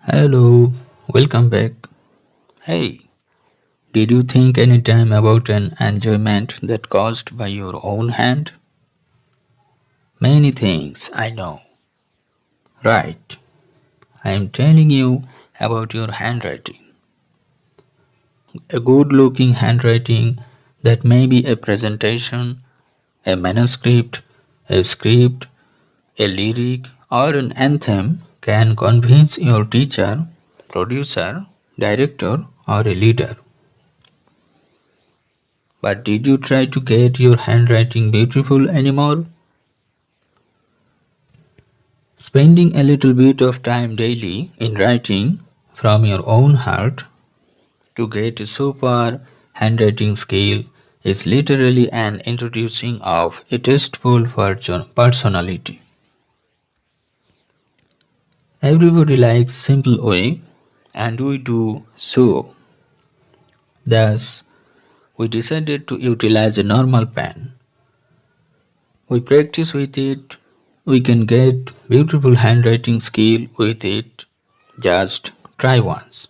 Hello, welcome back. Hey, did you think any time about an enjoyment that caused by your own hand? Many things, I know. Right, I am telling you about your handwriting. A good looking handwriting that may be a presentation, a manuscript, a script, a lyric, or an anthem can convince your teacher, producer, director, or a leader. But did you try to get your handwriting beautiful anymore? Spending a little bit of time daily in writing from your own heart to get a super handwriting skill is literally an introducing of a tasteful personality. Everybody likes simple way and we do so. Thus, we decided to utilize a normal pen. We practice with it. We can get beautiful handwriting skill with it. Just try once.